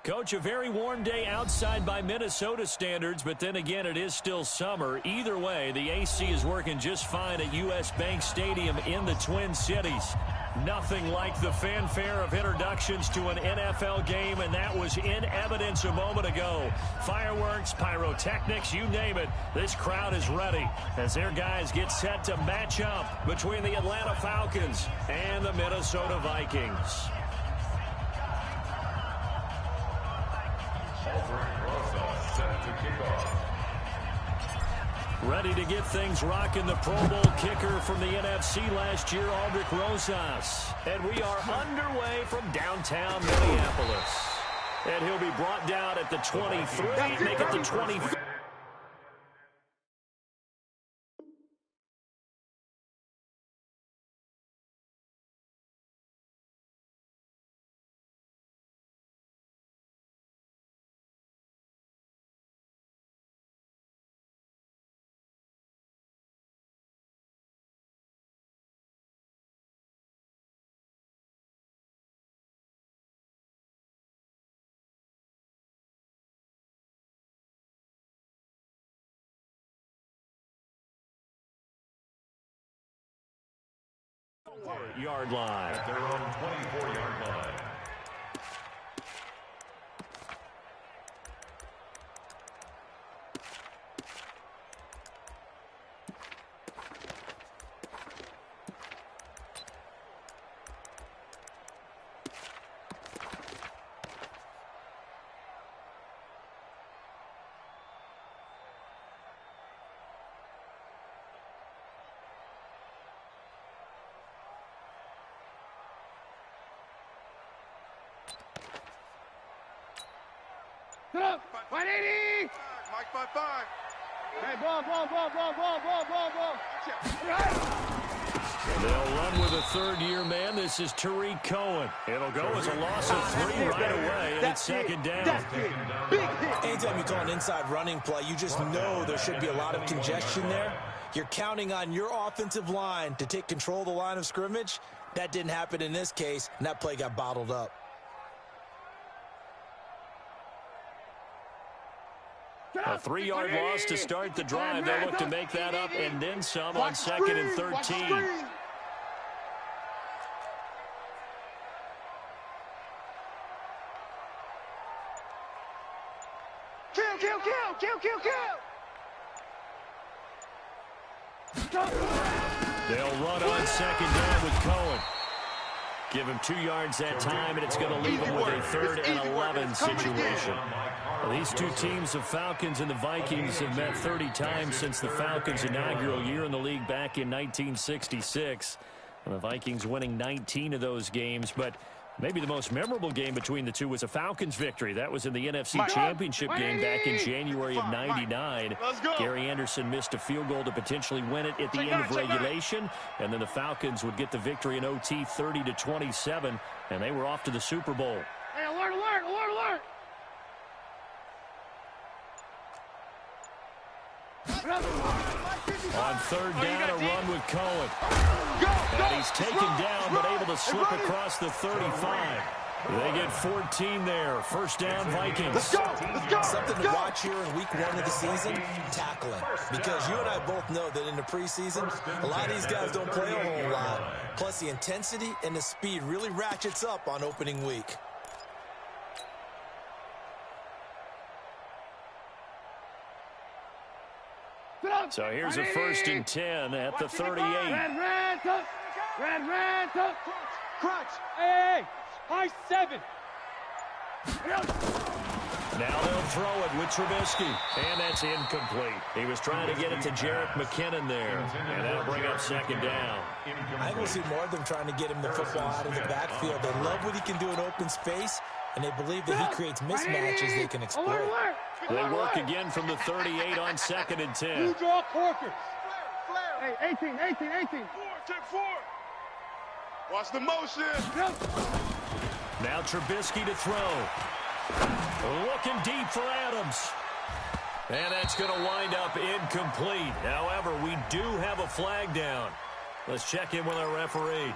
Coach, a very warm day outside by Minnesota standards, but then again, it is still summer. Either way, the AC is working just fine at U.S. Bank Stadium in the Twin Cities. Nothing like the fanfare of introductions to an NFL game, and that was in evidence a moment ago. Fireworks, pyrotechnics, you name it. This crowd is ready as their guys get set to match up between the Atlanta Falcons and the Minnesota Vikings. Ready to get things rocking, the Pro Bowl kicker from the NFC last year, Aldrick Rosas. And we are underway from downtown Minneapolis. And he'll be brought down at the 23, make it the 24. Yard line. At their own 24-yard line. Get up! 180! Mike, 5-5. Hey, ball. They'll run with a third-year man. This is Tariq Cohen. It'll go as a loss of 3 right away, and it's second down. Anytime you call an inside running play, you just know there should be a lot of congestion there. You're counting on your offensive line to take control of the line of scrimmage. That didn't happen in this case, and that play got bottled up. A 3-yard loss to start the drive. They'll look to make that up and then some on second and 13. Kill! They'll run on second down with Cohen. Give him 2 yards that time, and it's going to leave him with a 3rd and 11 situation. Well, these two teams, the Falcons and the Vikings, have met 30 times since the Falcons' inaugural year in the league back in 1966. And the Vikings winning 19 of those games, but maybe the most memorable game between the two was a Falcons victory. That was in the NFC Championship game back in January of '99. Gary Anderson missed a field goal to potentially win it at the end of regulation, and then the Falcons would get the victory in OT 30-27, and they were off to the Super Bowl. Hey, alert! On third down, a run with Cohen. And he's taken down, but able to slip across the 35. They get 14 there. First down, Vikings. Something to watch here in week 1 of the season, tackling. Because you and I both know that in the preseason, a lot of these guys don't play a whole lot. Plus, the intensity and the speed really ratchets up on opening week. So here's a 1st and 10 at the 38. Red, tuck. Crunch. Hey, high 7. Now they'll throw it with Trubisky, and that's incomplete. He was trying to get it to Jerick McKinnon there, and that'll bring up second down. I think we'll see more of them trying to get him the football out of the backfield. They love what he can do in open space, and they believe that he creates mismatches they can exploit. They work again from the 38 on 2nd and 10. You draw Corkers. Hey, 18. 4. Watch the motion. Now Trubisky to throw. Looking deep for Adams. And that's going to wind up incomplete. However, we do have a flag down. Let's check in with our referee.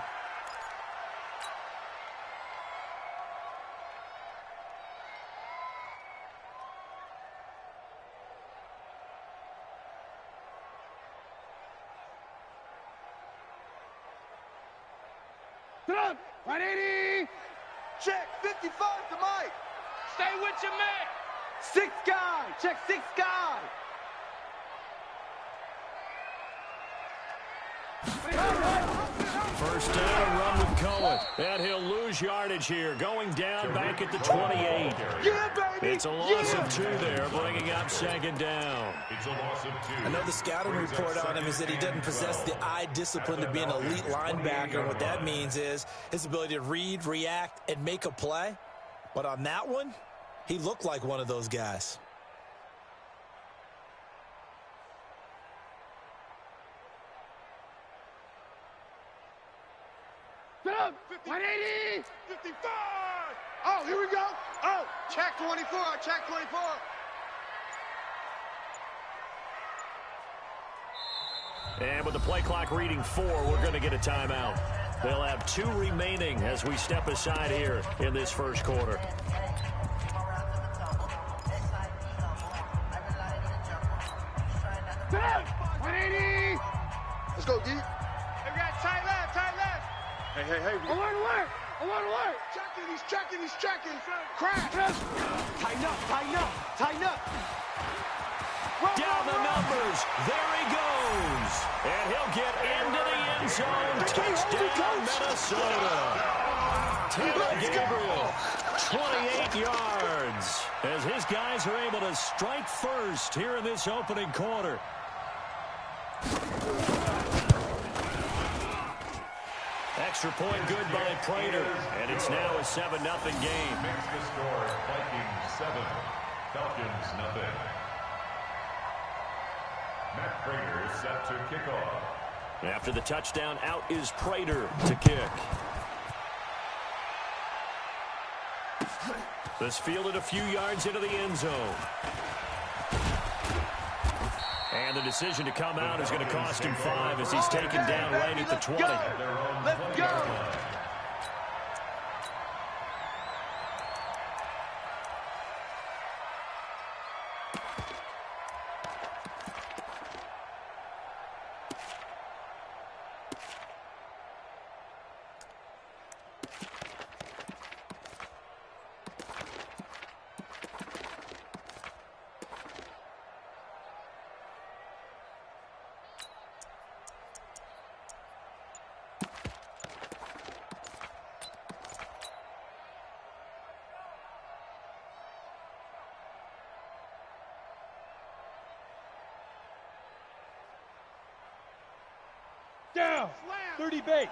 Drop. 180. Check 55 to Mike. Stay with your man. 6 guy. Check 6 guy. First down, run with Cohen. And he'll lose yardage here, going down back at the 28. Yeah, baby. It's a loss of 2 there, bringing up second down. It's a loss of 2. I know the scouting report on him is that he doesn't possess the eye discipline to be an elite linebacker. And what that means is his ability to read, react, and make a play. But on that one, he looked like one of those guys. Drop. 180. 55. Oh, here we go. Oh, check 24. Check 24. And with the play clock reading 4, we're going to get a timeout. They'll have 2 remaining as we step aside here in this first quarter. Drop. 180. Let's go, D. Hey, we got tight left, tight left. Hey. I want to work. I want to work. He's checking. Crash. Tighten up, tighten up, tighten up. Down the numbers. There he goes. And he'll get into the end zone. Touchdown, Minnesota. Taylor Gabriel, 28 yards. As his guys are able to strike first here in this opening quarter. Extra point good by Prater. And it's now a 7-0 game. Makes the score Vikings 7, Falcons 0. Matt Prater is set to kick off. After the touchdown, out is Prater to kick. This fielded a few yards into the end zone. And the decision to come out is going to cost him 5 as he's taken down right at the 20. Let's go. Down. 30 base.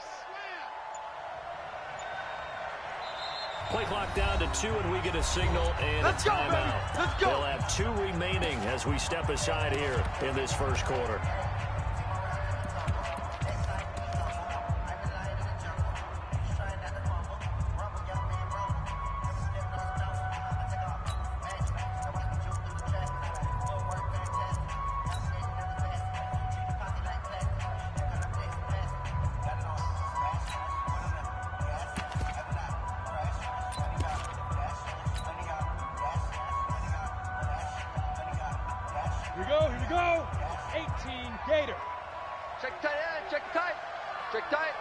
Play clock down to 2, and we get a signal and Let's a go, timeout. baby. Let's go. They'll have 2 remaining as we step aside here in this first quarter. Here we go. 18 Gator. Check tight end, check tight. Check tight.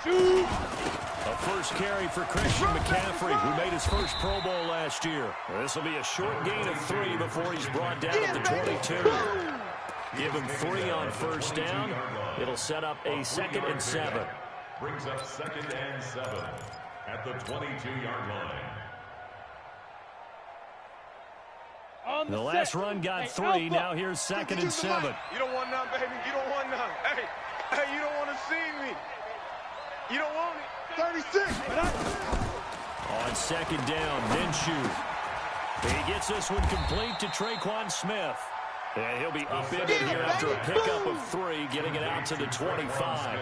Shoot. A first carry for Christian McCaffrey, who made his first Pro Bowl last year. This will be a short gain of 3 before he's brought down at the 22. Give him 3 on first down. It'll set up a 2nd and 7. Brings up 2nd and 7 at the 22-yard line. The last run got 3. Now here's 2nd and 7. You don't want none, baby. You don't want none. Hey, you don't want to see me. You don't want it. 36. On 2nd down, Minshew. He gets this one complete to Traquan Smith. And he'll be up in it here after a pickup of 3, getting it out to the 25.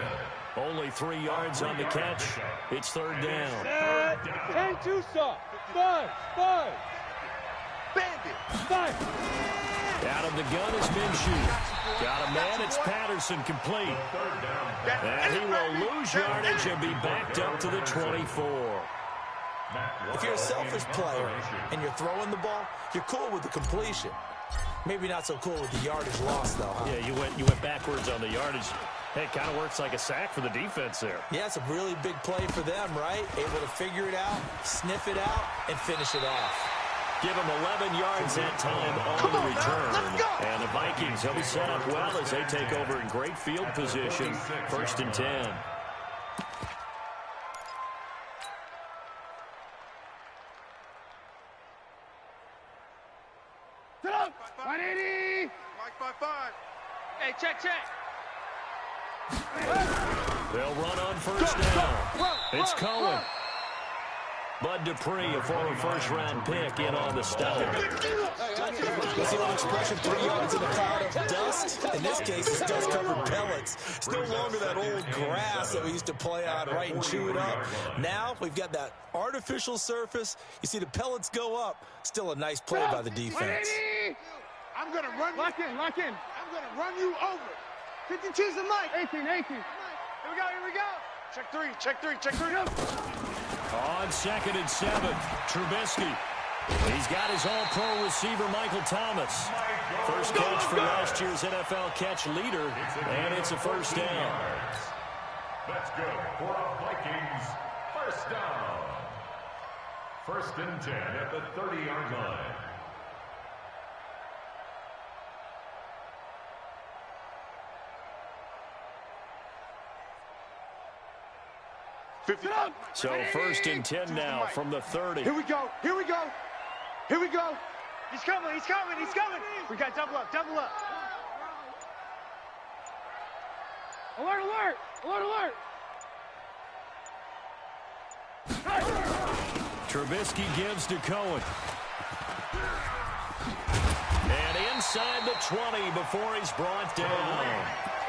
Only 3 yards on the catch. It's 3rd down. 10-2 soft. 5. Bandit. 5. Out of the gun is Minshew. Got a man, it's Patterson, complete. And he will lose yardage and be backed up to the 24. If you're a selfish player and you're throwing the ball, you're cool with the completion. Maybe not so cool with the yardage loss, though, huh? Yeah, you went backwards on the yardage. It kind of works like a sack for the defense there. Yeah, it's a really big play for them, right? Able to figure it out, sniff it out, and finish it off. Give him 11 yards that time on the return. And the Vikings, they'll be set up well as they take over in great field position. 1st and 10. Sit up! 180! Mike 5-5. Hey, check. They'll run on 1st down. It's Cohen. Bud Dupree, a former first-round pick, in on the stop. What's the old expression, 3 yards in a cloud of dust? In this case, it's dust-covered pellets. It's no longer that old grass that we used to play on, right, and chew it up. Now, we've got that artificial surface. You see the pellets go up. Still a nice play by the defense. I'm going to run you. Lock in. I'm going to run you over. 52's the mic. 18. Here we go. Check three. On 2nd and 7, Trubisky. He's got his all-pro receiver, Michael Thomas. First catch for last year's NFL catch leader, and it's a 1st down. That's good for a Vikings 1st down. 1st and 10 at the 30-yard line. So 1st and 10 now from the 30. Here we go. He's coming. We got double up. Alert. Trubisky gives to Cohen. And inside the 20 before he's brought down.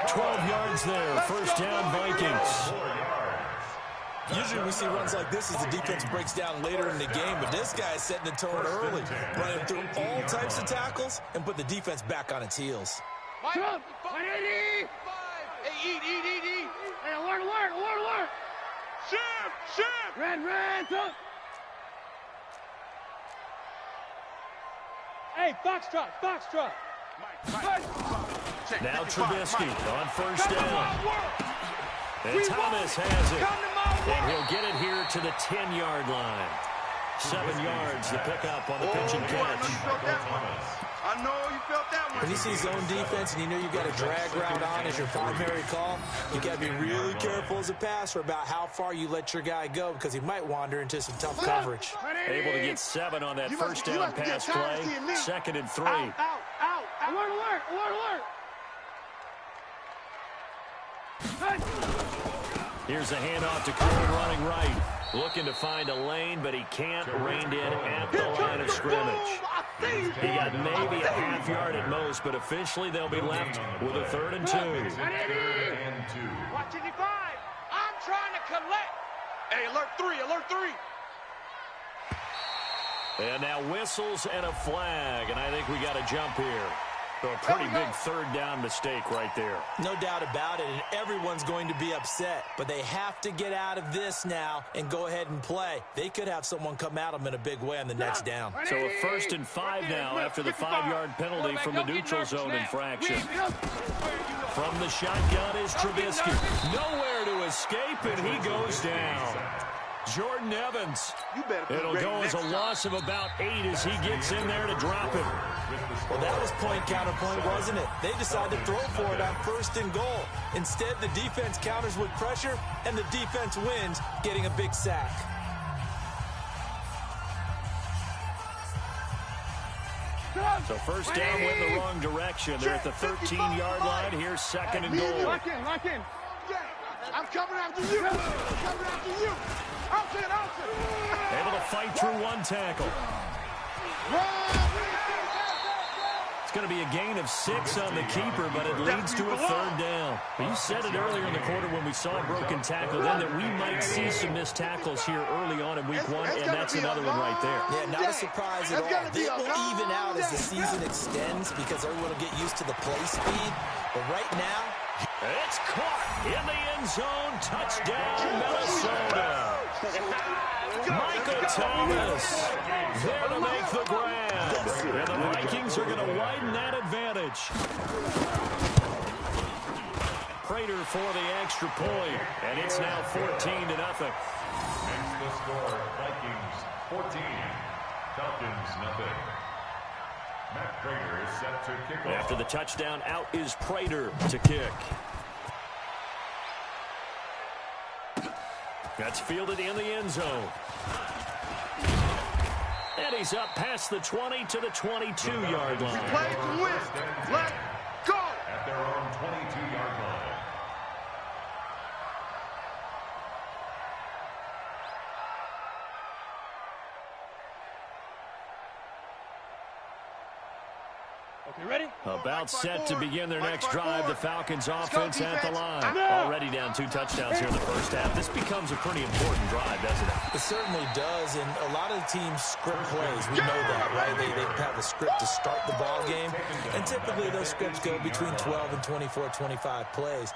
12 yards there. 1st down, Vikings. Usually we see runs like this as the defense breaks down later in the game, but this guy is setting the tone early, running through all types of tackles and put the defense back on its heels. Mike, 180! Hey, eat. Hey, alert! Shift! Red, up! Hey, Foxtrot! Now Trubisky on 1st down. And Thomas has it. And he'll get it here to the 10-yard line. 7 yards, the pickup on the pitch and catch. I know you felt that one. When you see zone defense and you know you've got a drag route on as your primary call, you got to be really careful as a passer about how far you let your guy go because he might wander into some tough coverage. Able to get 7 on that 1st down pass play. 2nd and 3. Out! Alert! Here's a handoff to Cohen running right. Looking to find a lane, but he can't rein in at the line of scrimmage. He got maybe a half yard at most, but officially they'll be left with a 3rd and 2. Watch 85. I'm trying to collect. Hey, alert 3. And now whistles and a flag, and I think we got a jump here. So a pretty big 3rd down mistake right there. No doubt about it, and everyone's going to be upset. But they have to get out of this now and go ahead and play. They could have someone come at them in a big way on the next down. So a 1st and 5 now after the 5-yard penalty from the neutral zone infraction. From the shotgun is Trubisky. Nowhere to escape, and he goes down. Jordan Evans. It'll go as a loss of about 8 as he gets in there to drop it. Well, that was point counterpoint, wasn't it? They decided to throw for it on 1st and goal. Instead, the defense counters with pressure, and the defense wins, getting a big sack. So 1st down went in the wrong direction. They're at the 13-yard line. Here's 2nd and goal. Lock in. I'm coming after you. Able to fight through one tackle. It's going to be a gain of 6 on the keeper, but it leads to a 3rd down. You said it earlier in the quarter when we saw a broken tackle then that we might see some missed tackles here early on in week 1, and that's another one right there. Yeah, not a surprise at all. They will even out as the season extends because everyone will get used to the play speed. But right now, it's caught in the end zone. Touchdown, Minnesota. Michael Thomas there to make the grab. And the Vikings are going to widen that advantage. Prater for the extra point, and it's now 14-0. Makes the score Vikings 14, Falcons nothing. Matt Prater is set to kick off. After the touchdown, out is Prater to kick. That's fielded in the end zone. And he's up past the 20 to the 22-yard line. Play to win. Let's go. At their own 22-yard line. Okay, ready? About set to begin their next drive. The Falcons offense at the line. Already down 2 touchdowns here in the first half. This becomes a pretty important drive, doesn't it? It certainly does, and a lot of the teams script plays. We know that, right? They have a script to start the ball game, and typically those scripts go between 12 and 24, 25 plays.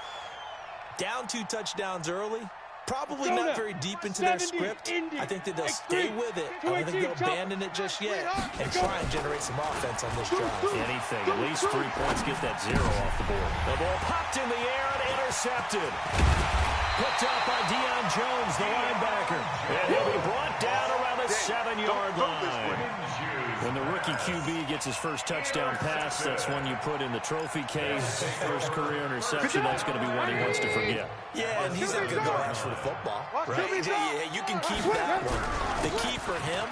Down 2 touchdowns early, probably not very deep into their script. I think that they'll stay with it. I don't think they'll abandon it just yet and try and generate some offense on this drive. Anything, at least 3 points, get that 0 off the board. The ball popped in the air and intercepted. Picked up by Deion Jones, the linebacker. And he'll be brought down around the 7-yard line. When the rookie QB gets his first touchdown pass, that's when you put in the trophy case. First career interception, that's going to be one he wants to forget. Yeah, and he's not going to go ask for the football, right? Yeah, you can keep that one. The key for him,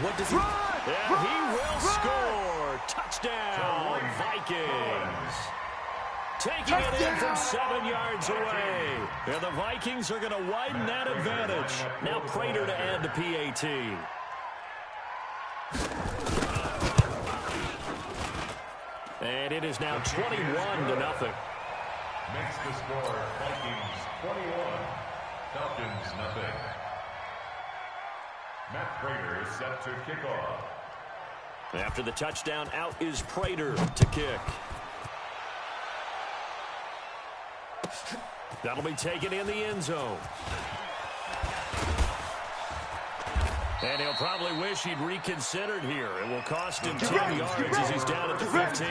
what does he... And he will score. Touchdown, Vikings. Taking it in from 7 yards away. And the Vikings are going to widen that advantage. Now Prater to add the PAT. And it is now 21-0. Makes the score Vikings 21, Falcons nothing. Matt Prater is set to kick off. After the touchdown, out is Prater to kick. That'll be taken in the end zone. And he'll probably wish he'd reconsidered here. It will cost him 10 yards as he's down at the 15.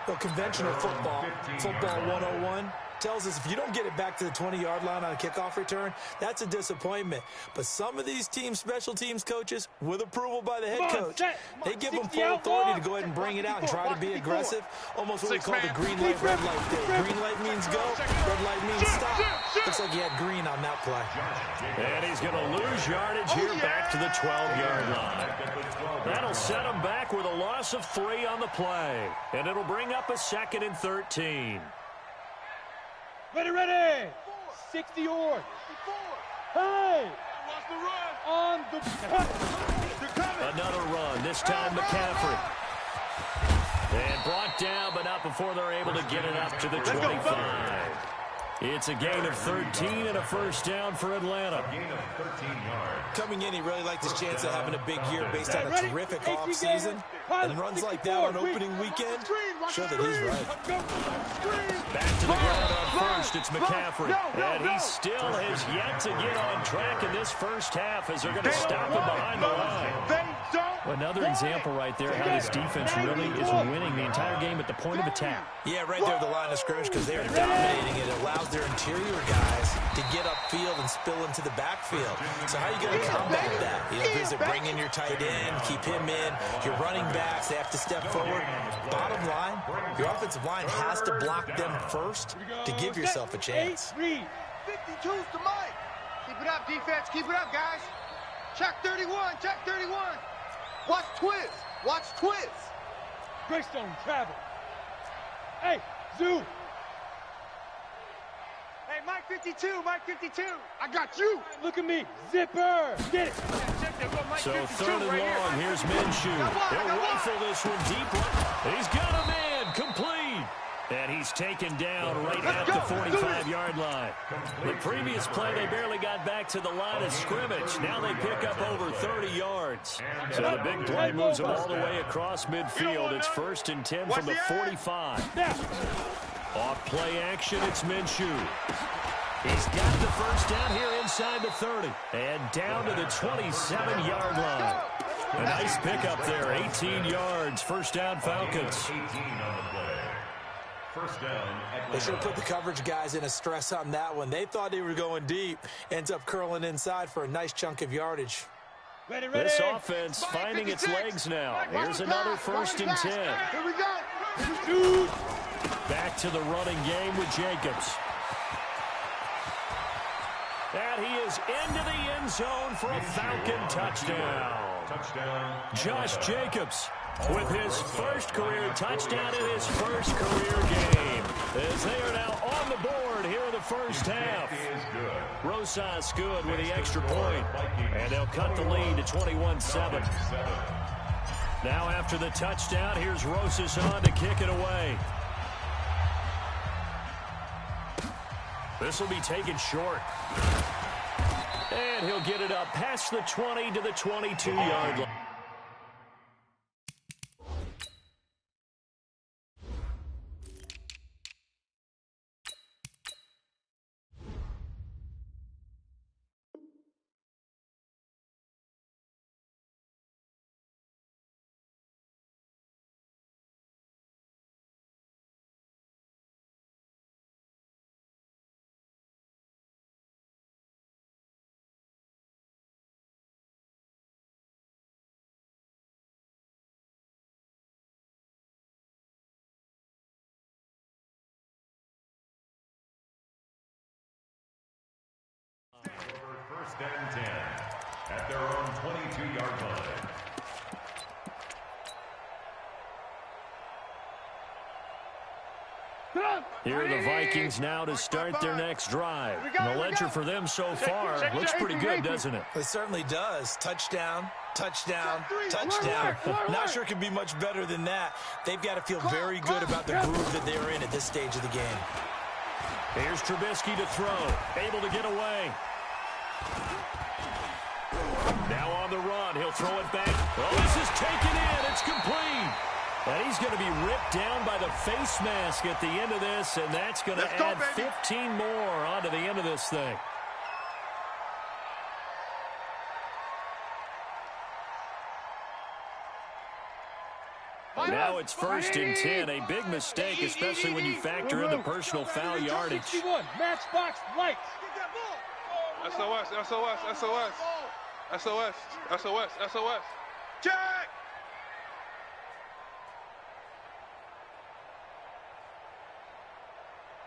Well, conventional football 101, tells us if you don't get it back to the 20-yard line on a kickoff return, that's a disappointment. But some of these teams, special teams coaches, with approval by the head coach, they give them full authority to go ahead and bring it out and try to be aggressive. Almost what we call the green light, red light thing. Green light means go, red light means stop. Looks like he had green on that play. And he's going to lose yardage here back to the 12-yard line. That'll set him back with a loss of 3 on the play. And it'll bring up a 2nd and 13. Ready, ready. 60 yards. Hey. On the cut. Another run, this time McCaffrey. And brought down, but not before they're able to get it up to the 25. It's a gain of 13 and a first down for Atlanta. Gain of 13 yards. Coming in, he really liked his chance of having a big year based on a terrific offseason. And runs like that on opening weekend, show that he's right. Back to the ground on first, it's McCaffrey. And he still has yet to get on track in this first half as they're going to stop him behind the line. Another example right there how this defense really is winning the entire game at the point of attack. Yeah, right there at the line of scrimmage because they're dominating. It allows their interior guys to get upfield and spill into the backfield. So how are you going to combat that? You know, is it bring in your tight end, keep him in, your running backs, they have to step forward. Bottom line, your offensive line has to block them first to give yourself a chance. 52's to Mike. Keep it up, defense. Keep it up, guys. Check 31. Check 31. Watch Twiz. Watch Twiz. Greystone, travel. Hey, Zoo. Hey, Mike 52. Mike 52. I got you. Look at me. Zipper. Get it. So 3rd and long, here's Minshew. He'll rifle this one deep. He's got a man, complete. And he's taken down right at the 45-yard line. The previous play, they barely got back to the line of scrimmage. Now they pick up over 30 yards. So the big play moves them all the way across midfield. It's 1st and 10 from the 45. Off play action, it's Minshew. He's got the first down here inside the 30. And down to the 27-yard line. A nice pickup there, 18 yards. First down, Falcons. 18 on the play. First down, They should have put the coverage guys in a stress on that one. They thought they were going deep. Ends up curling inside for a nice chunk of yardage. Ready. This offense finding its legs now. Here's another 1st and 10. Here we go. Shoot. Back to the running game with Jacobs. And he is into the end zone for a Falcon touchdown. Josh Jacobs with his first career touchdown in his first career game. As they are now on the board here in the first half. Rosas good with the extra point. And they'll cut the lead to 21-7. Now after the touchdown, here's Rosas on to kick it away. This will be taken short. And he'll get it up past the 20 to the 22-yard line. First and 10 at their own 22-yard line. Here are the Vikings now to start their next drive. And the ledger for them so far looks pretty good, doesn't it? It certainly does. Touchdown, touchdown, touchdown. Not sure it can be much better than that. They've got to feel very good about the groove that they're in at this stage of the game. Here's Trubisky to throw. Able to get away. Now on the run. He'll throw it back. Oh, this is taken in. It's complete. And he's going to be ripped down by the face mask at the end of this, and that's going to add 15 more onto the end of this thing. Now it's 1st and 10. A big mistake, especially when you factor in the personal foul yardage. 61, matchbox lights. SOS, SOS, SOS. SOS, SOS, SOS. Check!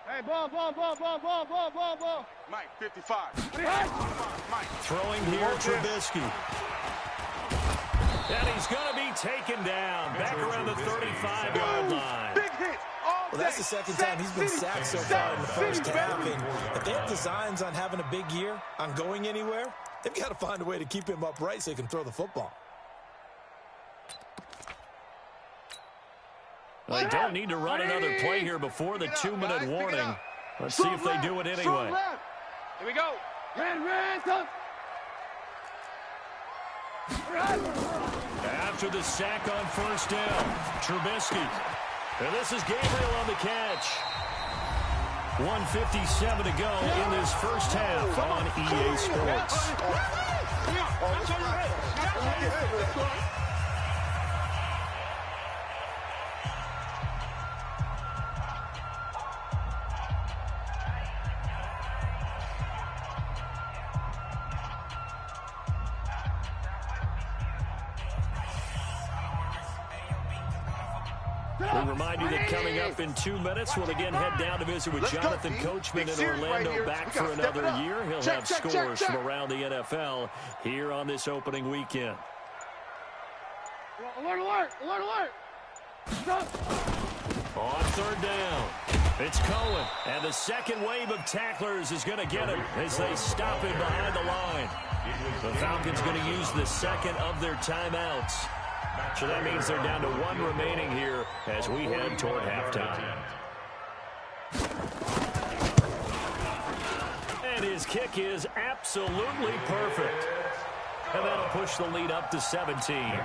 Hey, ball. Mike, 55. Mike. Throwing here, Trubisky. And he's going to be taken down. Back around the 35-yard line. Big hit. Well, that's the second time he's been sacked so far in the first half. And if they have designs on having a big year, on going anywhere, they've got to find a way to keep him upright so he can throw the football. They don't need to run another play here before the 2-minute warning. Let's see if they do it anyway. Here we go. After the sack on 1st down, Trubisky. And this is Gabriel on the catch. 1:57 to go in this first half on EA Sports. We remind you that coming up in 2 minutes, we'll again head down to visit with Jonathan Coachman in Orlando, back for another year. He'll have scores from around the NFL here on this opening weekend. Alert. On 3rd down, it's Cohen. And the second wave of tacklers is going to get him as they stop him behind the line. The Falcons going to use the second of their timeouts. So that means they're down to 1 remaining here as we head toward halftime. And his kick is absolutely perfect. And that'll push the lead up to 17.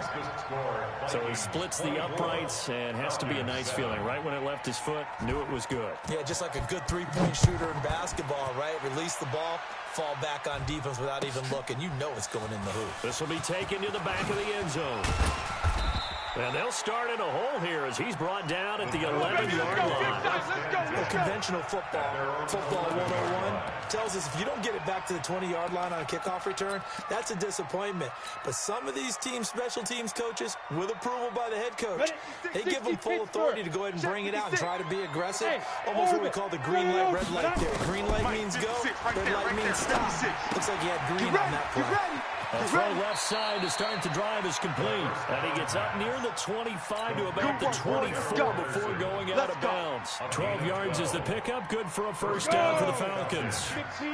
So he splits the uprights and has to be a nice feeling. Right when it left his foot, knew it was good. Yeah, just like a good three-point shooter in basketball, right? Release the ball, fall back on defense without even looking. You know it's going in the hoop. This will be taken to the back of the end zone. And they'll start in a hole here as he's brought down at the 11-yard line. conventional football 101, tells us if you don't get it back to the 20-yard line on a kickoff return, that's a disappointment. But some of these special teams coaches, with approval by the head coach, they give them full authority to go ahead and bring it out and try to be aggressive, almost what we call the green light, red light there. Green light means go, red light means stop. Looks like he had green on that play. The throw left side to start the drive is complete. And he gets up near the 25 to about the 24 before going out of bounds. 12 yards is the pickup. Good for a first down for the Falcons. 15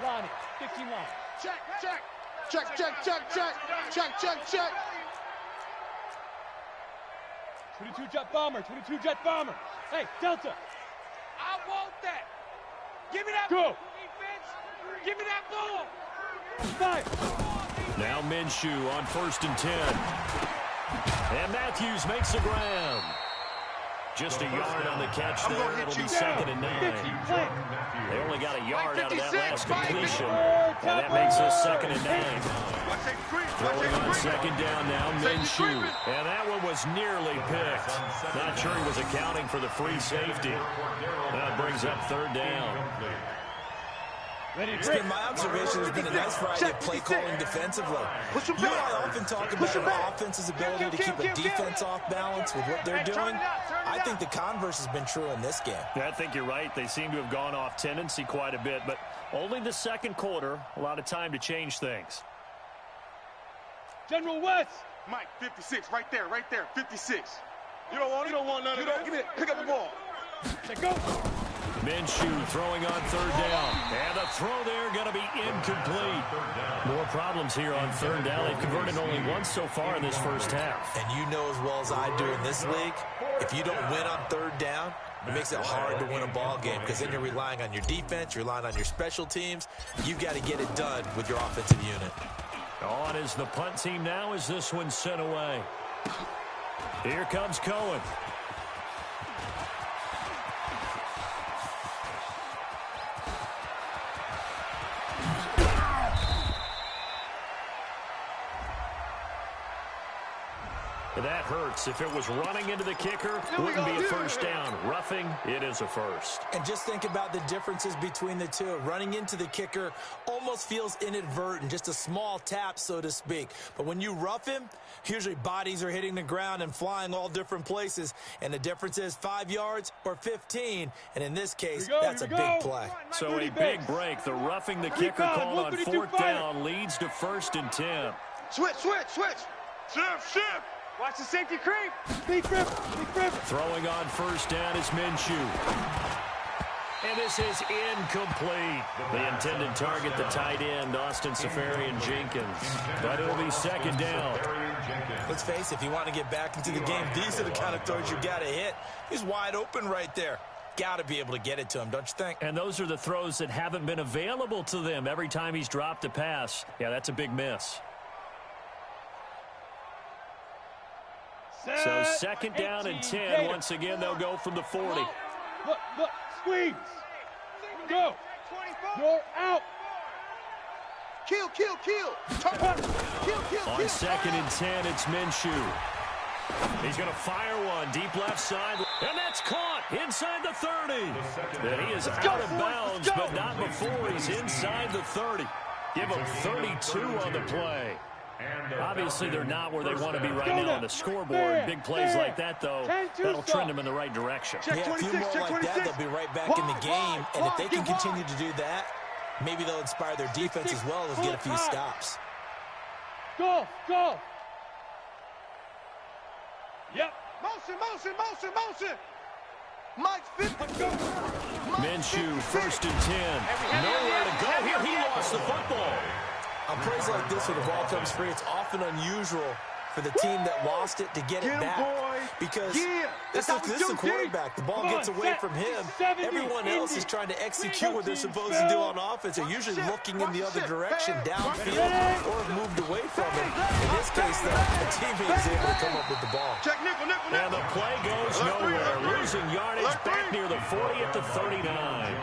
line. 15 line. Check, check. Check, check, check, check. Check, check, check. 22 jet bomber. 22 jet bomber. Hey, Delta. I want that. Give me that Go. defense. Give me that ball. 5. Now Minshew on 1st and 10. And Matthews makes the ground. Just a yard on the catch there. It'll be 2nd and 9. They only got a yard out of that last completion. And that makes us 2nd and 9. Throwing on 2nd down now, Minshew. And that one was nearly picked. Not sure he was accounting for the free safety. That brings up 3rd down. It's been my observation there's been a nice variety of play calling defensively. You and I often talk about our offense's ability to keep a defense off balance with what they're doing. I think the converse has been true in this game. Yeah, I think you're right. They seem to have gone off tendency quite a bit, but only the 2nd quarter. A lot of time to change things. General West. Mike, 56, right there, 56. You don't want it? You don't want none of it? You don't give it. Pick up the ball. Say go. Minshew throwing on 3rd down. And the throw there going to be incomplete. More problems here on 3rd down. They've converted only once so far in this first half. And you know as well as I do in this league, if you don't win on 3rd down, it makes it hard to win a ball game because then you're relying on your defense, you're relying on your special teams. You've got to get it done with your offensive unit. On is the punt team now as this one's sent away. Here comes Cohen. That hurts. If it was running into the kicker, wouldn't be a first down. Roughing, it is a first. And just think about the differences between the two. Running into the kicker almost feels inadvertent, just a small tap, so to speak. But when you rough him, usually bodies are hitting the ground and flying all different places. And the difference is 5 yards or 15. And in this case, that's a big play. So a big break. The roughing the kicker called on 4th down leads to 1st and 10. Switch, switch, switch. Shift. Watch the safety creep. Big grip. Throwing on 1st down is Minshew. And this is incomplete. The intended target, the tight end, Austin Seferian-Jenkins. But it'll be 2nd down. Let's face it, if you want to get back into the game, these are the kind of throws you got to hit. He's wide open right there. Got to be able to get it to him, don't you think? And those are the throws that haven't been available to them every time he's dropped a pass. Yeah, that's a big miss. So 2nd down and 10. Once again, they'll go from the 40. Look, squeeze. Go. You're out. Kill. Kill. On 2nd and 10, it's Minshew. He's going to fire one deep left side. And that's caught inside the 30. And he is out of bounds, but not before he's inside the 30. Give him 32 on the play. Obviously, they're not where they want to be right now on the scoreboard. Big plays like that, though, that'll trend them in the right direction. Yeah, a few more like that, they'll be right back in the game. And if they can continue to do that, maybe they'll inspire their defense as well as get a few stops. Go. Yep. Motion. Mike's 50. Minshew, 1st and 10. Nowhere to go here. He lost the football. On plays like this, when the ball comes free, it's often unusual for the team that lost it to get it back. Because this is the quarterback. The ball gets away from him. Everyone else is trying to execute what they're supposed to do on offense. They're usually looking in the other direction, downfield, or have moved away from it. In this case, though, the teammate is able to come up with the ball. And the play goes nowhere. Losing yardage back near the 40 at the 39.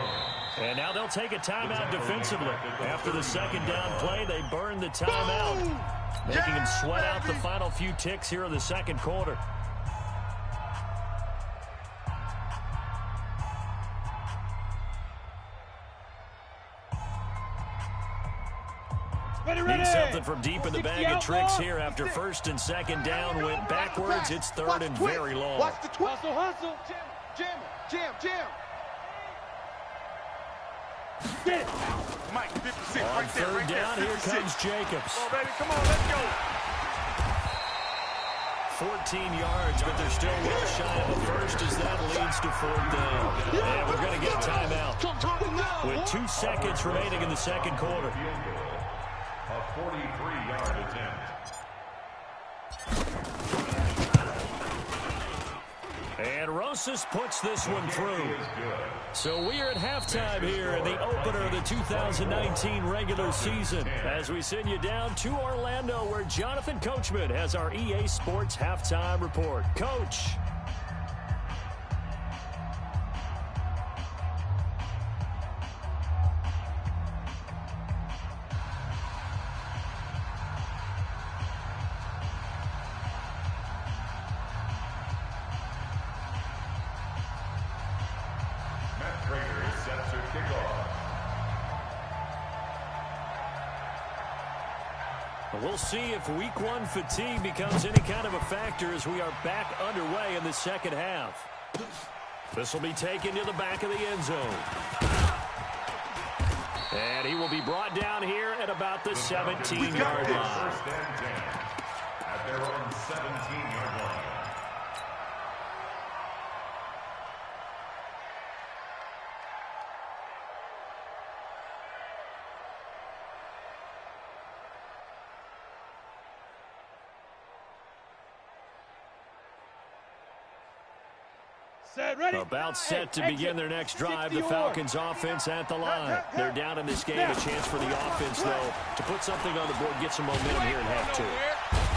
And now they'll take a timeout defensively. After the 2nd down play, they burn the timeout, making them sweat out the final few ticks here in the 2nd quarter. Need something from deep in the bag of tricks here after first and second down went backwards. It's third and very long. Watch the twist. Hustle, hustle. Jam. Get it. Mike, 56, On right there, third right there. down, here 56. comes Jacobs. Come on, baby, come on, let's go. 14 yards, but they're still well shy of the first as that leads to fourth down. And we're going to get a timeout with 2 seconds remaining in the second quarter. Field goal. A 43-yard attempt. And Rosas puts this one through. So we are at halftime here in the opener of the 2019 regular season as we send you down to Orlando where Jonathan Coachman has our EA Sports halftime report. Coach. We'll see if week 1 fatigue becomes any kind of a factor as we are back underway in the second half. This will be taken to the back of the end zone. And he will be brought down here at about the 17-yard line. First and 10 at their own 17-yard line. Set, ready. About set to begin their next drive. The Falcons offense at the line. They're down in this game. A chance for the offense, though, to put something on the board, get some momentum here in half 2.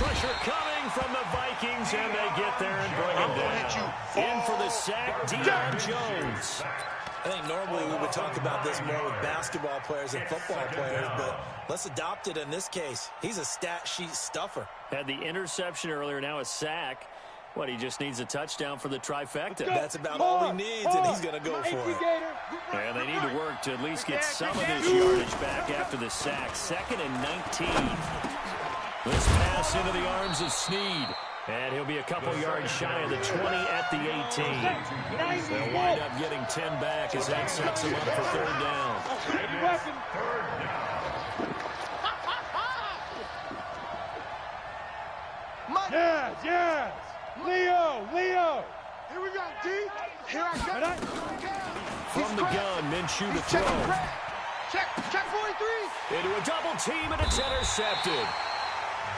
Pressure coming from the Vikings, and they get there and bring him down. In for the sack, Deion Jones. I think normally we would talk about this more with basketball players and football players, but let's adopt it in this case. He's a stat sheet stuffer. Had the interception earlier, now a sack. What, he just needs a touchdown for the trifecta. That's about all he needs, and he's going to go for it. And they need to work to at least get some of this yardage back after the sack. 2nd and 19. This pass into the arms of Snead. And he'll be a couple yards shy of the 20 at the 18. They'll wind up getting 10 back as that sets them up for third down. Yes. Leo. Here we go, D. Here I go. From the gun, Minshew to throw. Check 43. Into a double team, and it's intercepted.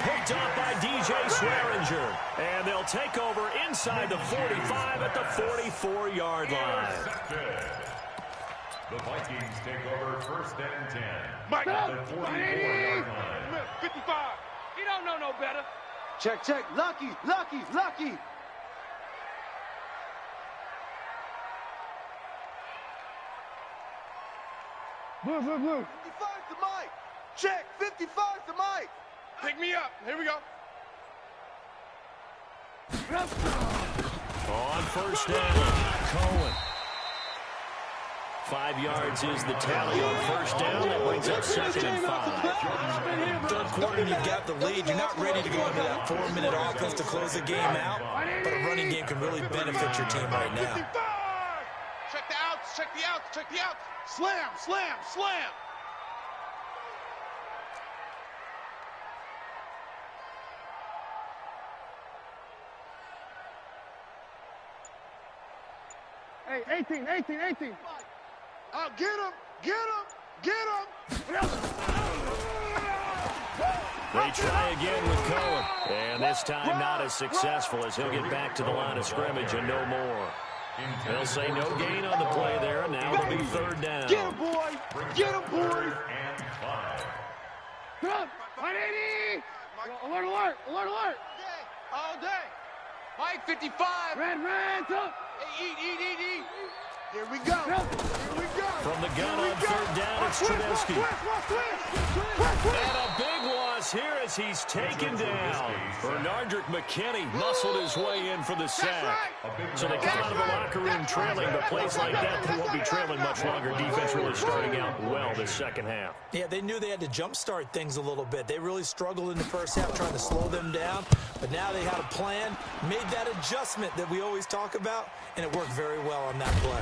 Picked up by DJ Swearinger. And they'll take over inside the 45 at the 44-yard line. The Vikings take over first and 10. Mike, at the 44-yard line. 55. You don't know no better. Check. Lucky. Blue. 55 to Mike. Check. 55 to Mike. Pick me up. Here we go. On first down, Cohen. 5 yards is the tally on first down. That brings up 2nd and 5. Third quarter, you've got the lead. You're not ready to go into that 4-minute offense to close the game out, but a running game can really benefit your team right now. Check the outs. Slam. Hey, 18. Oh, get him. They try again with Cohen. And this time not as successful as he'll get back to the line of scrimmage and no more. They'll say no gain on the play there, and now it'll be third down. Get him, boy. And 5. Drop. 180. Alert. All day. Mike, 55. Red, up. Hey, eat. Here we go. From the gun on third down, it's Trubisky. And a big one loss here as he's taken down. Bernardrick McKinney muscled his way in for the sack. So they come out of the locker room trailing, but plays like that, they won't be trailing much longer. Defense really starting out well this second half. Yeah, they knew they had to jumpstart things a little bit. They really struggled in the first half trying to slow them down, but now they had a plan, made that adjustment that we always talk about, and it worked very well on that play.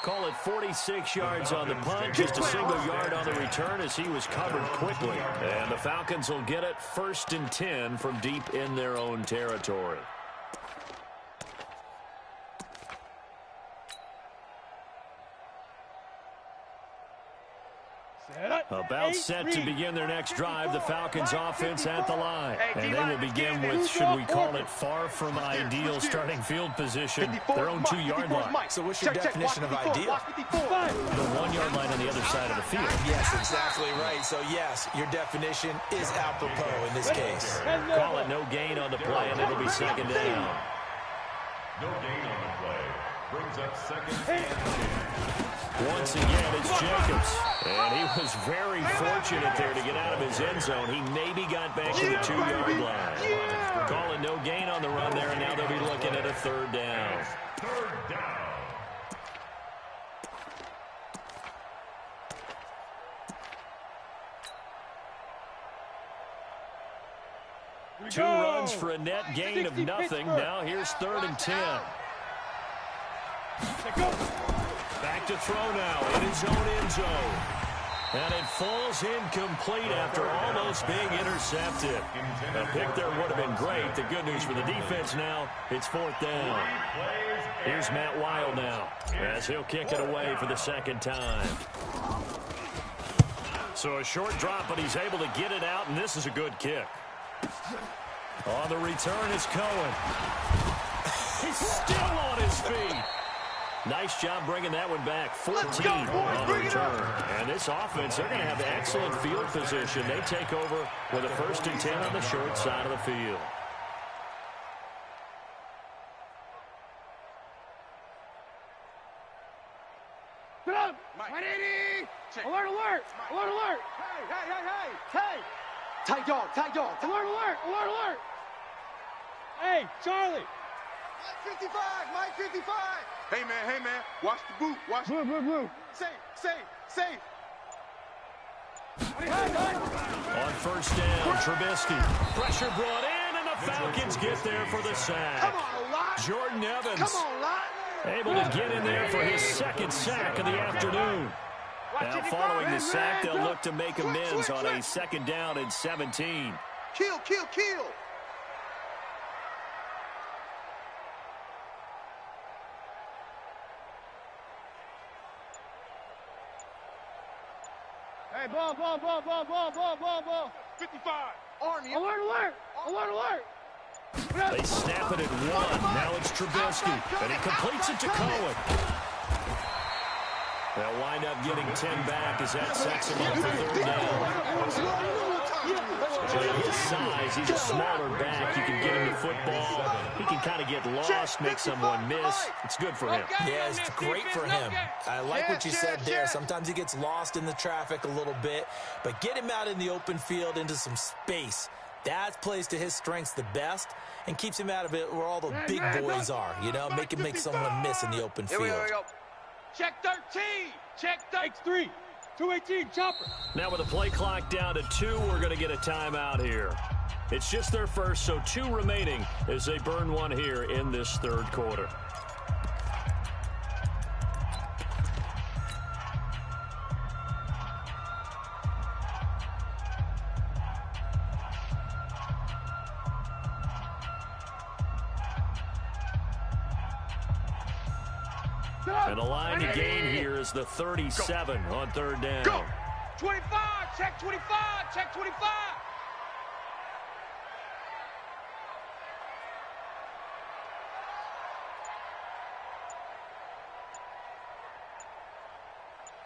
Call it 46 yards on the punt, just a single yard on the return as he was covered quickly. And the Falcons will get it 1st and 10 from deep in their own territory. About set to begin their next drive, the Falcons offense at the line. And they will begin with, should we call it, far from ideal starting field position, their own 2-yard line. So what's your definition of ideal? The 1-yard line on the other side of the field. Yes, exactly right. So yes, your definition is apropos in this case. Call it no gain on the play, and it'll be second down. No gain on the play. Brings up 2nd and 10. Once again, it's Jacobs. And he was very fortunate there to get out of his end zone. He maybe got back to the 2-yard line. Call it no gain on the run there, and now they'll be looking at a 3rd down. 3rd down. Two runs for a net gain of nothing. Now here's 3rd and 10. Back to throw now in his own end zone. And it falls incomplete after almost being intercepted. A pick there would have been great. The good news for the defense now, it's 4th down. Here's Matt Wild now as he'll kick it away for the 2nd time. So a short drop, but he's able to get it out, and this is a good kick. On the return is Cohen. He's still on his feet. Nice job bringing that one back. 14 on the return. And this offense, they're going to have excellent field position. They take over with a 1st and 10 on the short side of the field. Get up! 180! Alert, alert! Alert, alert! Hey! Tight dog! Alert, alert! Alert, alert! Hey, Charlie! Mike 55! Mike 55! Hey, man, watch the boot, watch the boot. Safe. On 1st down, Trubisky. Pressure brought in, and the Falcons get there for the sack. Come on, Lott. Jordan Evans. Come on, Lott. Able to get in there for his 2nd sack of the afternoon. Now following the sack, they'll look to make amends on a 2nd down and 17. Kill. Hey, ball. 55. Army. Alert. They snap it at 1. Now it's Trubisky, and he completes it to Cohen. They'll wind up getting 10 back as that sets him up for 3rd down. At his size, he's a smaller back. You can get him the football. He can kind of get lost, make someone miss. It's good for him. Yeah, it's great for him. I like what you said there. Sometimes he gets lost in the traffic a little bit, but get him out in the open field into some space. That plays to his strengths the best and keeps him out of it where all the big boys are, you know, make someone miss in the open field. Here we go. Check 13. Check 3. 218, chopper. Now with the play clock down to 2, we're going to get a timeout here. It's just their first, so 2 remaining as they burn one here in this 3rd quarter. And the line to gain here is the 37 on 3rd down. Go. 25. Check 25. Check 25.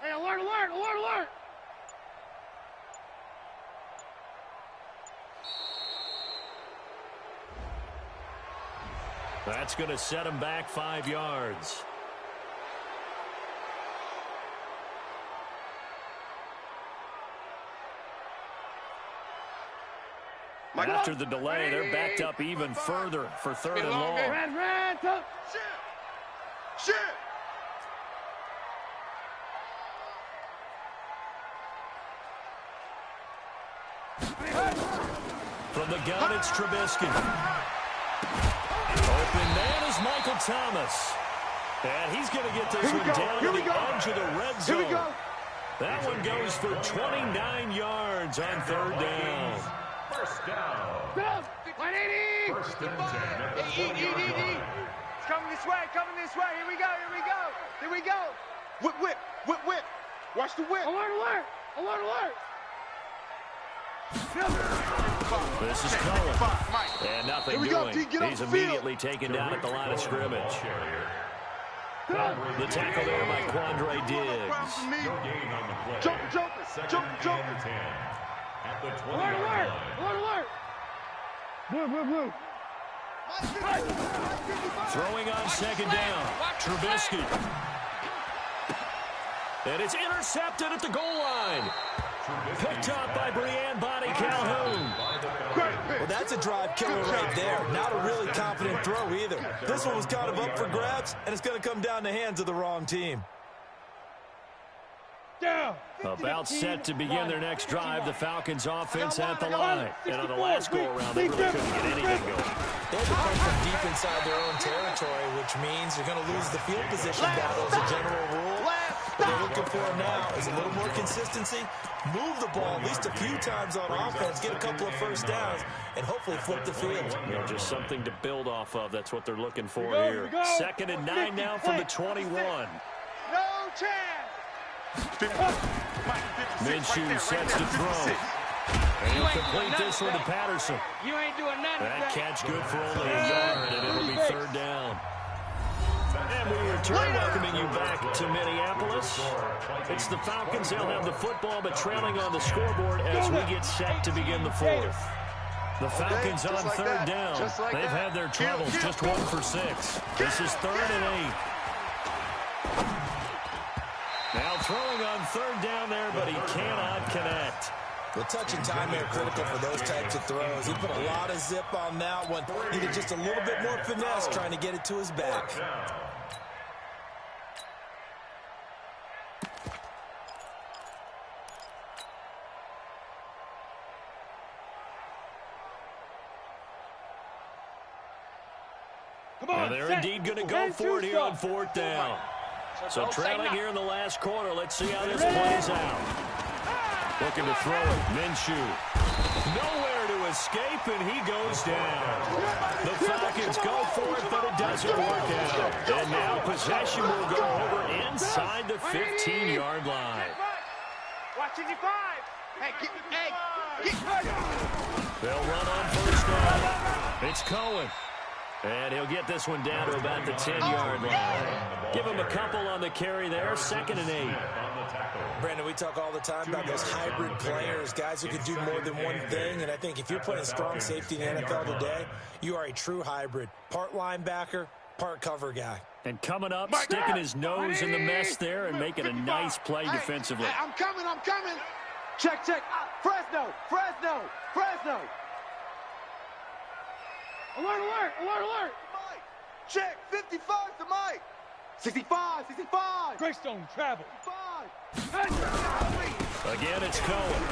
Hey, alert. That's going to set him back 5 yards. After the delay, they're backed up even further for 3rd and long. Shit! From the gun, it's Trubisky. Open man is Michael Thomas. And he's going to get this one down to the edge of the red zone. Here we go. That one goes for 29 yards on 3rd down. First down. 180. First and 10 at the 20-yard line. It's coming this way, Here we go. Whip. Watch the whip. Alert. This is Cohen. And nothing doing. He's immediately taken down at the line of scrimmage. The tackle there by Quandre Diggs. No gain on the play. Jump. Second and 10 at the 20-yard line. Throwing on 2nd down. Trubisky. And it's intercepted at the goal line. Picked up by Brianne Bonnie Calhoun. Well, that's a drive killer right there. Not a really confident throw either. This one was kind of up for grabs, and it's going to come down the hands of the wrong team. About set to begin their next drive, the Falcons offense at the line. And on the last go-around, they really couldn't get anything going. They had to come from deep inside their own territory, which means you're going to lose the field position battle as a general rule. What they're looking for now is a little more consistency, move the ball at least a few times on offense, get a couple of first downs, and hopefully flip the field. You know, just something to build off of. That's what they're looking for here. 2nd and 9 now from the 21. No chance. Minshew sets to throw. And he'll complete this one to Patterson. You ain't doing nothing. That catch good for only a yard, and it'll be 3rd down. And we return, welcoming you back to Minneapolis. It's the Falcons. They'll have the football, but trailing on the scoreboard as we get set to begin the 4th. The Falcons on 3rd down. They've had their troubles, just 1 for 6. This is 3rd and 8. Now throwing on 3rd down there, but he cannot connect. The touch and time are critical for those types of throws. He put a lot of zip on that one. Needed just a little bit more finesse trying to get it to his back. Now they're indeed going to go for it here on 4th down. So trailing here in the last quarter. Let's see how this plays out. Looking to throw it. Minshew. Nowhere to escape, and he goes down. The Falcons go for it, but it doesn't work out. And now possession will go over inside the 15-yard line. Watch it, 5. Hey, get. They'll run on 1st down. It's Cohen. And he'll get this one down to about the 10-yard line. Give him a couple on the carry there. 2nd and 8. Brandon, we talk all the time about those hybrid players, guys who can do more than one thing. And I think if you're playing strong safety in the NFL today, you are a true hybrid. Part linebacker, part cover guy. And coming up, sticking his nose in the mess there and making a nice play defensively. I'm coming. Check. Fresno. Alert. Mike. Check. 55 to Mike. 65. Greystone travel. 5. Again, it's Cohen.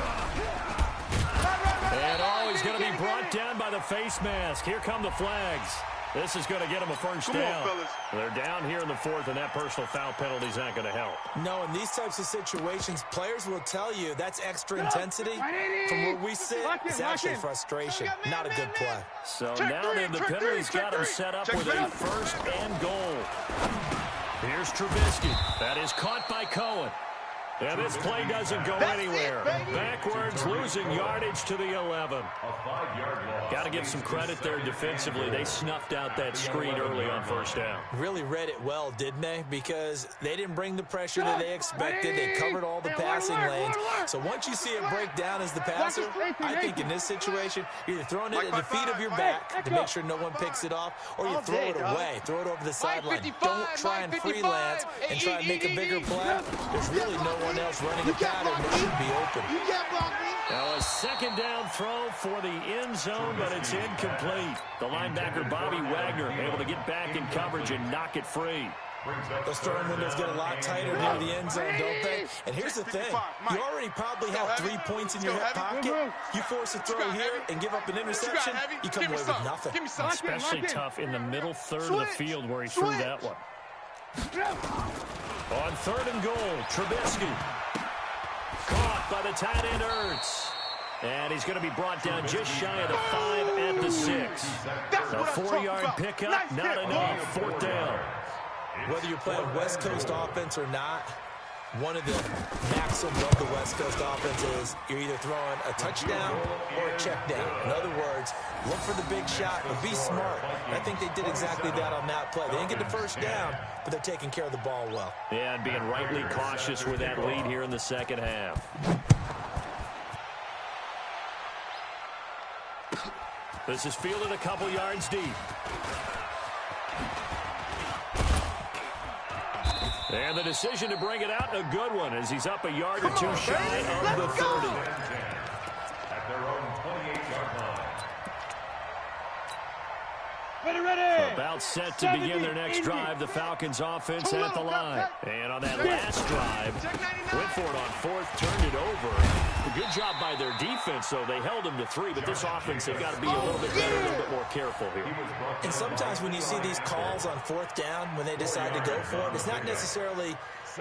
And he's going to be brought down by the face mask. Here come the flags. This is going to get him a first down. They're down here in the 4th, and that personal foul penalty is not going to help. No, in these types of situations, players will tell you that's extra intensity. From where we sit, it's actually frustration, not a good play. So now then, the penalty's got him set up with a 1st and goal. Here's Trubisky. That is caught by Cohen. And this play doesn't go anywhere. Backwards, losing yardage to the 11. Got to give some credit there defensively. They snuffed out that screen early on 1st down. Really read it well, didn't they? Because they didn't bring the pressure that they expected. They covered all the passing lanes. So once you see it break down as the passer, I think in this situation, you're either throwing it at the feet of your back to make sure no one picks it off, or you throw it away, throw it over the sideline. Don't try and freelance and try and make a bigger play. There's really no one else running a pattern that should be open. You got blocked me. Now a second down throw for the end zone, but it's incomplete. The linebacker, Bobby Wagner, able to get back in coverage and knock it free. Those throwing windows get a lot tighter near the end zone, don't they? And here's the thing. You already probably have 3 points in your hip pocket. You force a throw here and give up an interception, you come away with nothing. Especially tough in the middle third of the field where he threw that one. On 3rd and goal, Trubisky. Caught by the tight end, Ertz. And he's going to be brought down just shy of the 5 at the 6. A 4-yard pickup, not enough. 4th down. Whether you're playing West Coast offense or not, one of the maxims of the West Coast offense is you're either throwing a touchdown or a check down. In other words, look for the big shot, but be smart. And I think they did exactly that on that play. They didn't get the first down, but they're taking care of the ball well. Yeah, and being rightly cautious with that lead here in the second half. This is fielded a couple yards deep. And the decision to bring it out, a good one, as he's up a yard or two shy of the 30. At their own 28-yard line. Ready. About set to begin their next drive, the Falcons offense at the line. And on that last drive, went for it on 4th, turned it over. A good job by their defense, though. They held them to 3, but this offense, they've got to be a little bit better, a little bit more careful here. And sometimes when you see these calls on 4th down, when they decide to go for it, it's not necessarily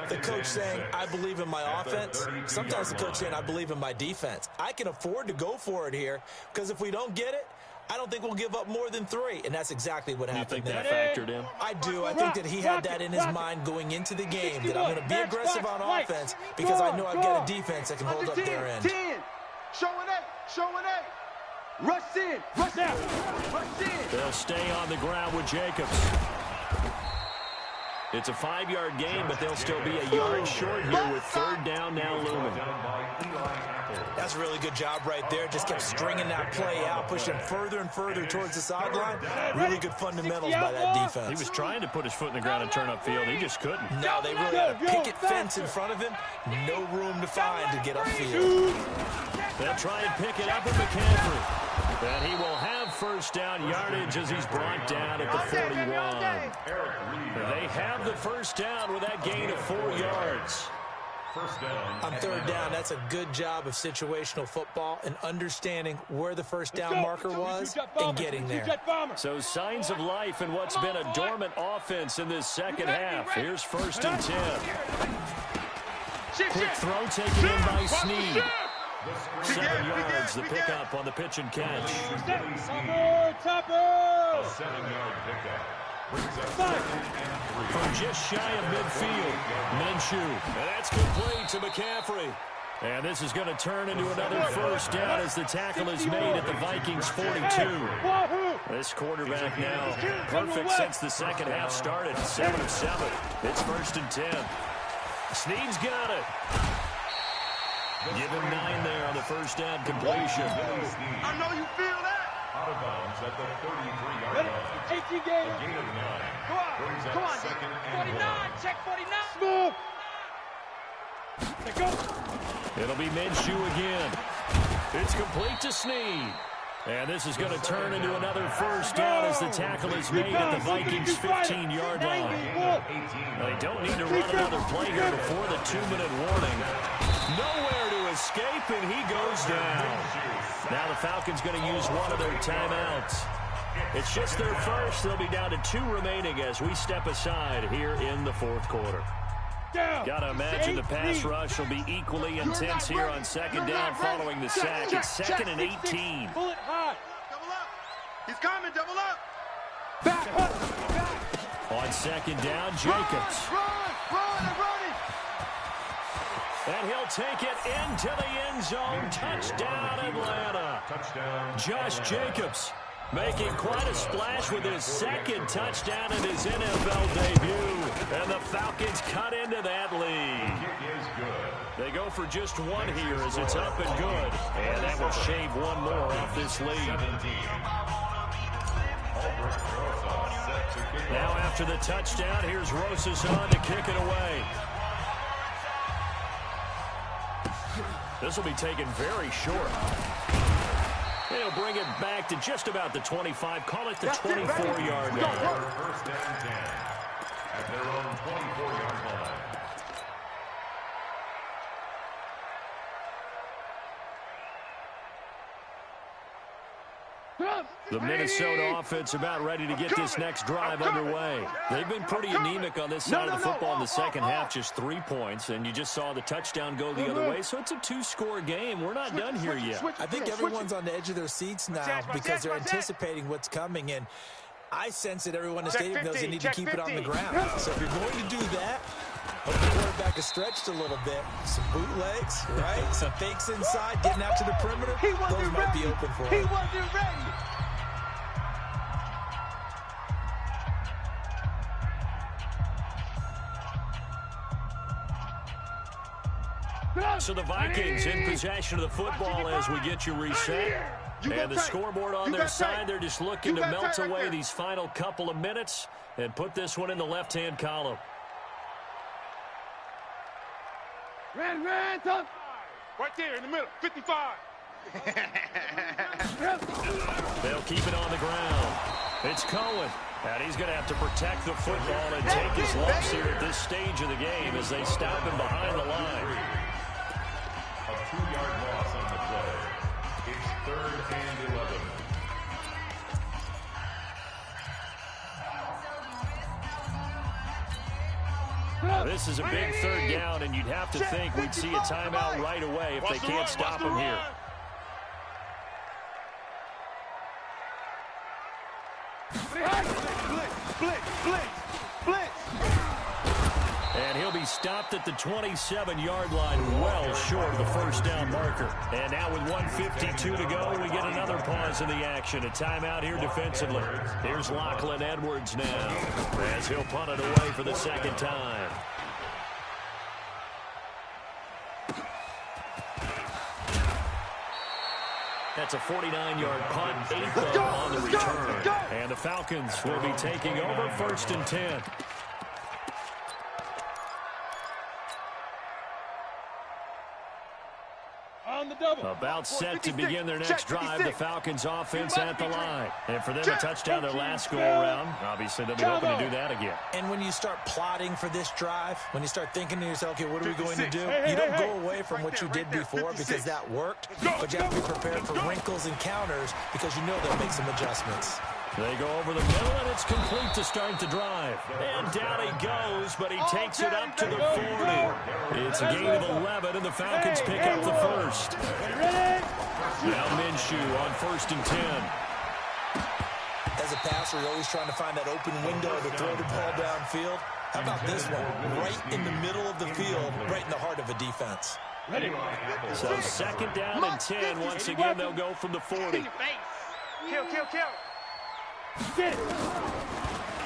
the coach saying, I believe in my offense. Sometimes the coach saying, I believe in my defense. I can afford to go for it here, because if we don't get it, I don't think we'll give up more than 3, and that's exactly what happened there. You think that factored in? I do. I think that he had that in his mind going into the game, that I'm going to be aggressive on offense because I know I've got a defense that can hold up their end. 10. Showing 8. Rush in. Rush out. Rush in. They'll stay on the ground with Jacobs. It's a 5-yard gain, but they'll still be a yard short here with 3rd down now looming. That's a really good job right there. Just kept stringing that play out, pushing further and further towards the sideline. Really good fundamentals by that defense. He was trying to put his foot in the ground and turn upfield. He just couldn't. No, they really had a picket fence in front of him. No room to find to get upfield. They'll try and pick it up with McCaffrey. And he will have 1st down yardage as he's brought down at the 41. They have the 1st down with that gain of 4 yards. First down. On 3rd down, that's a good job of situational football and understanding where the 1st down marker was and getting there. So signs of life in what's been a dormant offense in this second half. Here's 1st and 10. Quick throw taken in by Snead. 7 yards, the pickup on the pitch and catch. Topper! A 7-yard pickup. From just shy of midfield, Minshew. And that's complete to McCaffrey. And this is going to turn into another 1st down as the tackle is made at the Vikings 42. This quarterback now perfect since the second half started. 7 of 7. It's 1st and 10. Snead's got it. Give him 9 there on the 1st down completion. I know you feel that. Out of bounds at the 33-yard line. 18 gain. A gain of 9. Brings Come up on. 2nd and 49. 1. Check 49. Smooth. Let's go. It'll be Minshew again. It's complete to Snead. And this is going to turn into another 1st down as the tackle is made at the Vikings 15-yard line. They don't need to run another play here before the 2-minute warning. Nowhere to escape, and he goes down. Now the Falcons going to use one of their timeouts. It's just their first. They'll be down to 2 remaining as we step aside here in the 4th quarter. Got to imagine the pass rush will be equally intense here on 2nd down following the sack. It's 2nd and 18. Pull it high. Double up. He's coming. Double up. Back up. On 2nd down, Jacobs. Run. And he'll take it into the end zone. Touchdown, Atlanta. Touchdown. Josh Jacobs making quite a splash with his 2nd touchdown in his NFL debut. And the Falcons cut into that lead. Kick is good. They go for just 1 here as it's up and good. And that will shave 1 more off this lead. Now after the touchdown, here's Rosas on to kick it away. This will be taken very short. They'll bring it back to just about the 25. Call it the 24-yard line. First and 10 at their own 24-yard line. The Minnesota offense about ready to get this next drive underway. They've been pretty anemic on this side of the football in the second half, just 3 points, and you just saw the touchdown go the other way, so it's a 2-score game. We're not done here yet. I think everyone's on the edge of their seats now because they're anticipating what's coming, and I sense that everyone in the stadium knows they need to keep it on the ground. So if you're going to do that, hope the quarterback is stretched a little bit. Some bootlegs, right? Some fakes inside, getting out to the perimeter. Those might be open for him. He wasn't ready. So the Vikings in possession of the football as we get you reset. And the scoreboard on their side, they're just looking to melt away these final couple of minutes and put this one in the left-hand column. Ran, tough. Right there in the middle, 55. They'll keep it on the ground. It's Cohen. And he's going to have to protect the football and take his lumps here at this stage of the game as they stop him behind the line. A 2-yard loss on the play. It's 3rd and 11. This is a big 3rd down, and you'd have to think we'd see a timeout right away if they can't stop him here. Blitz. And he'll be stopped at the 27-yard line, well short of the first down marker. And now with 1:52 to go, we get another pause in the action. A timeout here defensively. Here's Lcndraft now as he'll punt it away for the second time. That's a 49-yard punt, 8th on the return. And the Falcons will be taking over 1st and 10. On the double. About set to begin their next drive, the Falcons offense at the line. And for them to touchdown their last go-around, obviously they'll be hoping to do that again. And when you start plotting for this drive, when you start thinking to yourself, okay, what are we going to do? You don't go away from what you did before because that worked, but you have to be prepared for wrinkles and counters because you know they'll make some adjustments. They go over the middle, and it's complete to start the drive. And down he goes, but he takes it up to the 40. It's a gain of 11, and the Falcons pick up the first. Now Minshew on 1st and 10. As a passer, you're always trying to find that open window to throw the ball downfield. How about this one? Right in the middle of the field, right in the heart of a defense. So 2nd down and 10. Once again, they'll go from the 40. Kill.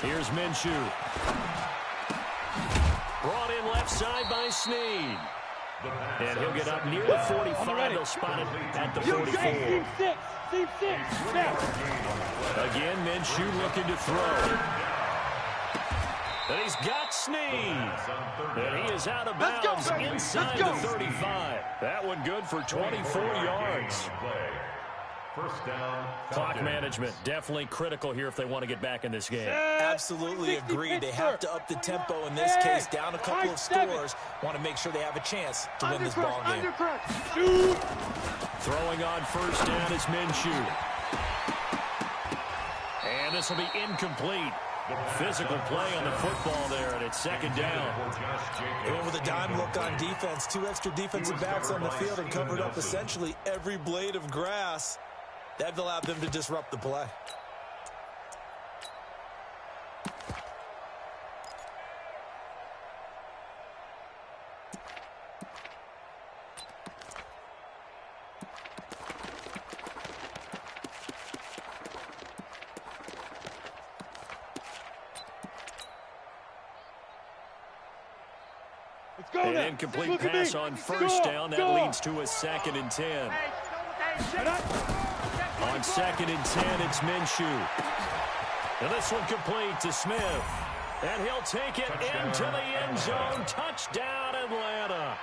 Here's Minshew. Brought in left side by Snead. And he'll get up near the 45. They'll spot it at the 44. Again, Minshew looking to throw. And he's got Snead. And he is out of bounds inside the 35. That one good for 24 yards. First down. Clock management, definitely critical here if they want to get back in this game. Absolutely agreed. They have to up the tempo in this case, down a couple of scores. Want to make sure they have a chance to win this ball game. Throwing on 1st down is Minshew. And this will be incomplete. Physical play on the football there, and it's 2nd down. And with a dime look on defense, 2 extra defensive backs on the field and covered up essentially every blade of grass. That allowed them to disrupt the play. An incomplete pass on 1st down. That leads to a 2nd and 10. On 2nd and 10, it's Minshew. And this one complete to Smith. And he'll take it into the end zone. Touchdown, Atlanta.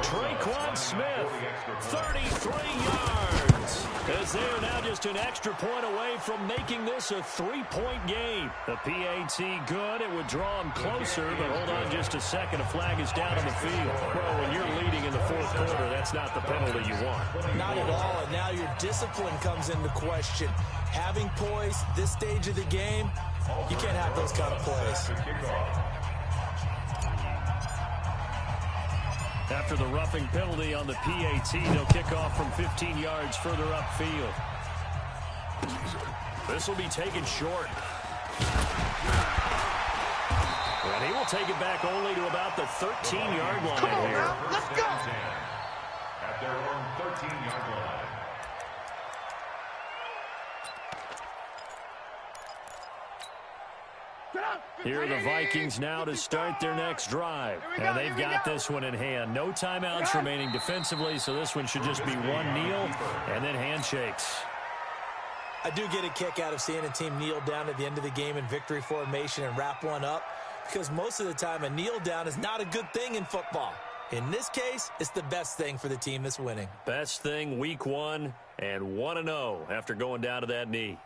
Traquan Smith, 33 yards. As they are now just an extra point away from making this a three-point game. The PAT good. It would draw them closer, but hold on just a second. A flag is down on the field. Well, when you're leading in the fourth quarter, that's not the penalty you want. Not at all, and now your discipline comes into question. Having poise this stage of the game, you can't have those kind of plays. After the roughing penalty on the PAT, they'll kick off from 15 yards further upfield. This will be taken short. And he will take it back only to about the 13-yard line. Come on here. now, let's go. At their own 13-yard line. Here are the Vikings now to start their next drive. And they've got this one in hand. No timeouts remaining defensively, so this one should just be one kneel and then handshakes. I do get a kick out of seeing a team kneel down at the end of the game in victory formation and wrap one up, because most of the time a kneel down is not a good thing in football. In this case, it's the best thing for the team that's winning. Best thing week 1 and 1-0 after going down to that knee.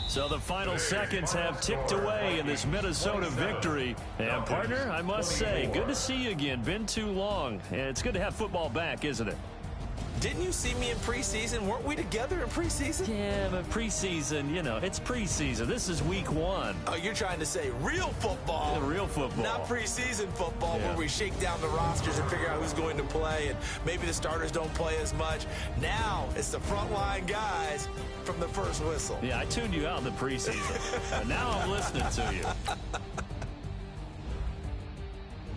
So the final seconds have ticked away in this Minnesota victory. And, partner, I must say, good to see you again. Been too long. And it's good to have football back, isn't it? Didn't you see me in preseason? Weren't we together in preseason? Yeah, but preseason, you know, it's preseason. This is week 1. Oh, you're trying to say real football. Yeah, real football. Not preseason football where we shake down the rosters and figure out who's going to play, and maybe the starters don't play as much. Now it's the frontline guys from the first whistle. Yeah, I tuned you out in the preseason. But now I'm listening to you.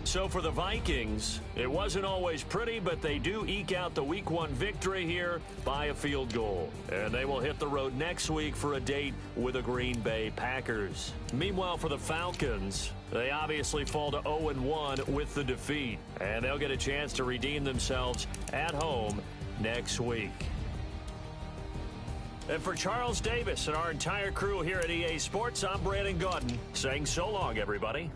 So for the Vikings, it wasn't always pretty, but they do eke out the week 1 victory here by a field goal. And they will hit the road next week for a date with the Green Bay Packers. Meanwhile, for the Falcons, they obviously fall to 0-1 with the defeat. And they'll get a chance to redeem themselves at home next week. And for Charles Davis and our entire crew here at EA Sports, I'm Brandon Gaudin saying so long, everybody.